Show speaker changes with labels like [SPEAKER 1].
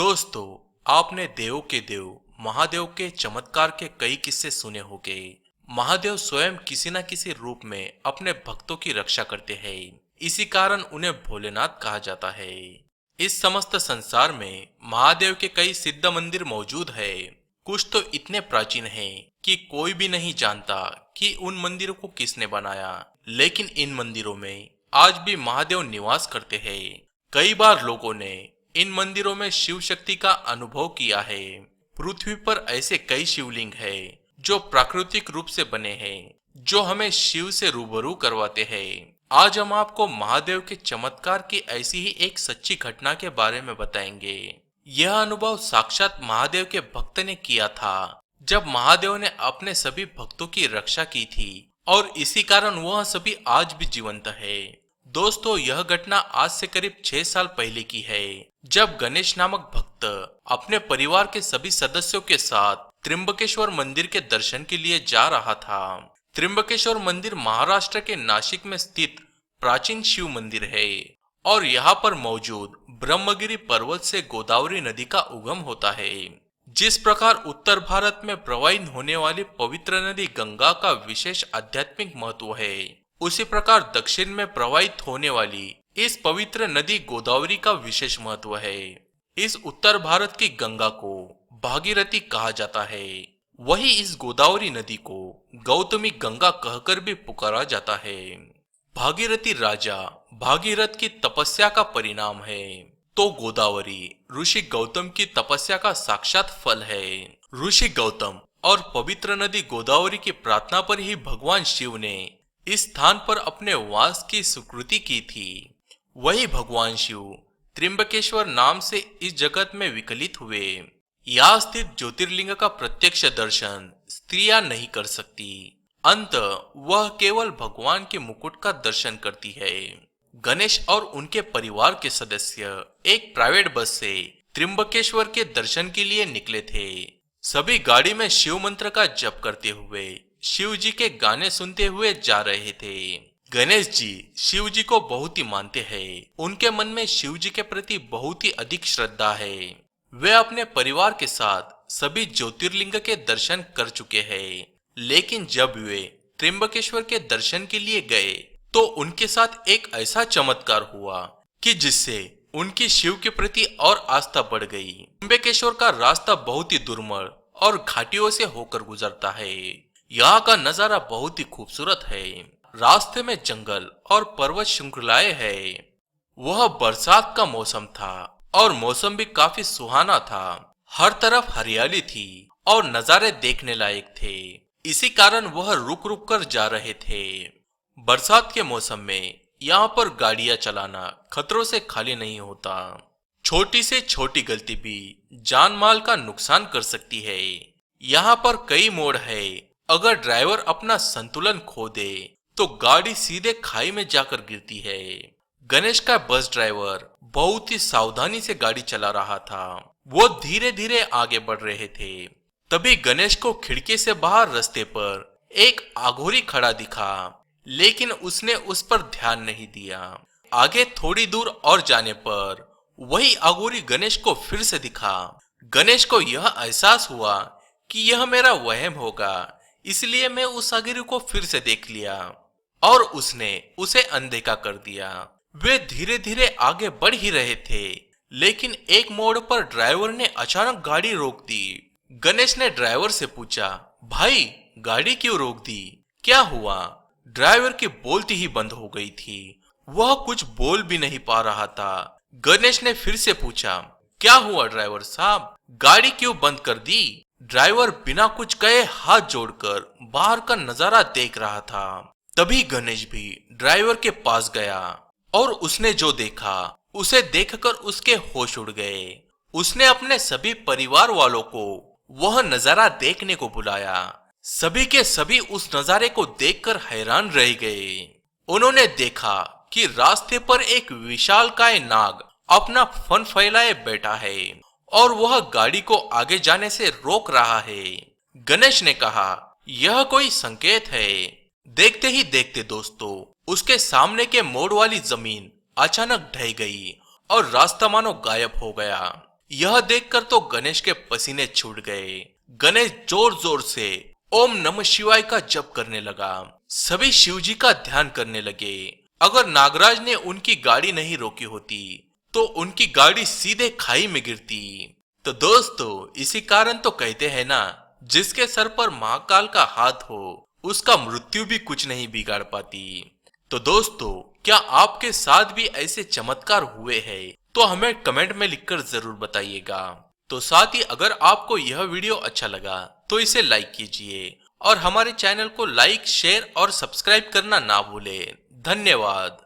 [SPEAKER 1] दोस्तों, आपने देव के देव महादेव के चमत्कार के कई किस्से सुने होंगे। महादेव स्वयं किसी न किसी रूप में अपने भक्तों की रक्षा करते हैं। इसी कारण उन्हें भोलेनाथ कहा जाता है। इस समस्त संसार में महादेव के कई सिद्ध मंदिर मौजूद है। कुछ तो इतने प्राचीन हैं कि कोई भी नहीं जानता कि उन मंदिरों को किसने बनाया। लेकिन इन मंदिरों में आज भी महादेव निवास करते हैं। कई बार लोगों ने इन मंदिरों में शिव शक्ति का अनुभव किया है। पृथ्वी पर ऐसे कई शिवलिंग हैं जो प्राकृतिक रूप से बने हैं, जो हमें शिव से रूबरू करवाते हैं। आज हम आपको महादेव के चमत्कार की ऐसी ही एक सच्ची घटना के बारे में बताएंगे। यह अनुभव साक्षात महादेव के भक्त ने किया था, जब महादेव ने अपने सभी भक्तों की रक्षा की थी, और इसी कारण वह सभी आज भी जीवंत है। दोस्तों, यह घटना आज से करीब 6 साल पहले की है, जब गणेश नामक भक्त अपने परिवार के सभी सदस्यों के साथ त्र्यंबकेश्वर मंदिर के दर्शन के लिए जा रहा था। त्र्यंबकेश्वर मंदिर महाराष्ट्र के नासिक में स्थित प्राचीन शिव मंदिर है और यहाँ पर मौजूद ब्रह्मगिरी पर्वत से गोदावरी नदी का उगम होता है। जिस प्रकार उत्तर भारत में प्रवाहित होने वाली पवित्र नदी गंगा का विशेष आध्यात्मिक महत्व है, उसी प्रकार दक्षिण में प्रवाहित होने वाली इस पवित्र नदी गोदावरी का विशेष महत्व है। इस उत्तर भारत की गंगा को भागीरथी कहा जाता है। वही इस गोदावरी नदी को गौतमी गंगा कहकर भी पुकारा जाता है। भागीरथी राजा भागीरथ की तपस्या का परिणाम है, तो गोदावरी ऋषि गौतम की तपस्या का साक्षात फल है। ऋषि गौतम और पवित्र नदी गोदावरी की प्रार्थना पर ही भगवान शिव ने इस स्थान पर अपने वास की स्वीकृति की थी। वही भगवान शिव त्र्यंबकेश्वर नाम से इस जगत में विकलित हुए। यहाँ स्थित ज्योतिर्लिंग का प्रत्यक्ष दर्शन स्त्रियां नहीं कर सकती। अंत वह केवल भगवान के मुकुट का दर्शन करती है। गणेश और उनके परिवार के सदस्य एक प्राइवेट बस से त्र्यंबकेश्वर के दर्शन के लिए निकले थे। सभी गाड़ी में शिव मंत्र का जप करते हुए शिव जी के गाने सुनते हुए जा रहे थे। गणेश जी शिव जी को बहुत ही मानते हैं। उनके मन में शिव जी के प्रति बहुत ही अधिक श्रद्धा है। वे अपने परिवार के साथ सभी ज्योतिर्लिंग के दर्शन कर चुके हैं, लेकिन जब वे त्र्यंबकेश्वर के दर्शन के लिए गए तो उनके साथ एक ऐसा चमत्कार हुआ कि जिससे उनकी शिव के प्रति और आस्था बढ़ गई। त्र्यंबकेश्वर का रास्ता बहुत ही दुर्गम और घाटियों से होकर गुजरता है। यहाँ का नजारा बहुत ही खूबसूरत है। रास्ते में जंगल और पर्वत श्रृंखलाएं है। वह बरसात का मौसम था और मौसम भी काफी सुहाना था। हर तरफ हरियाली थी और नजारे देखने लायक थे। इसी कारण वह रुक रुक कर जा रहे थे। बरसात के मौसम में यहाँ पर गाड़ियां चलाना खतरों से खाली नहीं होता। छोटी से छोटी गलती भी जान माल का नुकसान कर सकती है। यहाँ पर कई मोड़ है। अगर ड्राइवर अपना संतुलन खो दे तो गाड़ी सीधे खाई में जाकर गिरती है। गणेश का बस ड्राइवर बहुत ही सावधानी से गाड़ी चला रहा था। वो धीरे धीरे आगे बढ़ रहे थे। तभी गणेश को खिड़की से बाहर रास्ते पर एक अघोरी खड़ा दिखा, लेकिन उसने उस पर ध्यान नहीं दिया। आगे थोड़ी दूर और जाने पर वही अघोरी गणेश को फिर से दिखा। गणेश को यह एहसास हुआ कि यह मेरा वहम होगा, इसलिए मैं उस अघोरी को फिर से देख लिया और उसने उसे अनदेखा कर दिया। वे धीरे धीरे आगे बढ़ ही रहे थे, लेकिन एक मोड़ पर ड्राइवर ने अचानक गाड़ी रोक दी। गणेश ने ड्राइवर से पूछा, भाई गाड़ी क्यों रोक दी, क्या हुआ? ड्राइवर की बोलती ही बंद हो गई थी। वह कुछ बोल भी नहीं पा रहा था। गणेश ने फिर से पूछा, क्या हुआ ड्राइवर साहब, गाड़ी क्यों बंद कर दी? ड्राइवर बिना कुछ कहे हाथ जोड़कर बाहर का नजारा देख रहा था। तभी गणेश भी ड्राइवर के पास गया और उसने जो देखा उसे देखकर उसके होश उड़ गए। उसने अपने सभी परिवार वालों को वह नजारा देखने को बुलाया। सभी के सभी उस नजारे को देखकर हैरान रह गए। उन्होंने देखा कि रास्ते पर एक विशालकाय नाग अपना फन फैलाए बैठा है और वह गाड़ी को आगे जाने से रोक रहा है। गणेश ने कहा, यह कोई संकेत है। देखते ही देखते दोस्तों, उसके सामने के मोड़ वाली जमीन अचानक ढह गई और रास्ता मानो गायब हो गया। यह देखकर तो गणेश के पसीने छूट गए। गणेश जोर जोर से ओम नमः शिवाय का जप करने लगा। सभी शिवजी का ध्यान करने लगे। अगर नागराज ने उनकी गाड़ी नहीं रोकी होती तो उनकी गाड़ी सीधे खाई में गिरती। तो दोस्तों, इसी कारण तो कहते हैं ना, जिसके सर पर महाकाल का हाथ हो उसका मृत्यु भी कुछ नहीं बिगाड़ पाती। तो दोस्तों, क्या आपके साथ भी ऐसे चमत्कार हुए हैं? तो हमें कमेंट में लिखकर जरूर बताइएगा। तो साथ ही अगर आपको यह वीडियो अच्छा लगा तो इसे लाइक कीजिए और हमारे चैनल को लाइक, शेयर और सब्सक्राइब करना ना भूलें। धन्यवाद।